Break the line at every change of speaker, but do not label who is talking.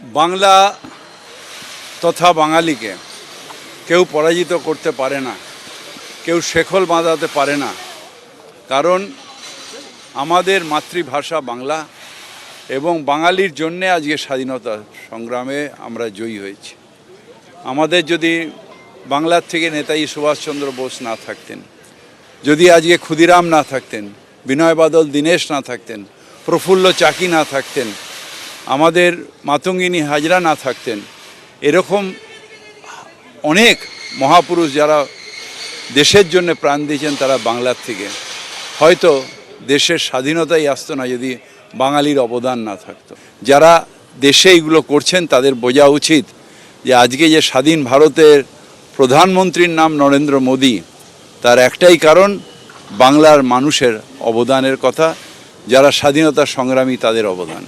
বাংলা তথা বাঙালিকে কেউ পরাজিত করতে পারে না, কেউ শেকল বাঁধাতে পারে না। কারণ আমাদের মাতৃভাষা বাংলা এবং বাঙালির জন্যে আজকে স্বাধীনতা সংগ্রামে আমরা জয়ী হয়েছি। আমাদের যদি বাংলার থেকে নেতাজি সুভাষচন্দ্র বোস না থাকতেন, যদি আজকে ক্ষুদিরাম না থাকতেন, বিনয় বাদল দীনেশ না থাকতেন, প্রফুল্ল চাকি না থাকতেন, আমাদের মাতঙ্গিনী হাজরা না থাকতেন, এরকম অনেক মহাপুরুষ যারা দেশের জন্য প্রাণ দিয়েছেন তারা বাংলার থেকে, হয়তো দেশের স্বাধীনতাই আসতো না যদি বাঙালির অবদান না থাকতো। যারা দেশে এইগুলো করছেন তাদের বোঝা উচিত যে আজকে যে স্বাধীন ভারতের প্রধানমন্ত্রীর নাম নরেন্দ্র মোদী, তার একটাই কারণ বাংলার মানুষের অবদানের কথা, যারা স্বাধীনতা সংগ্রামী তাদের অবদান।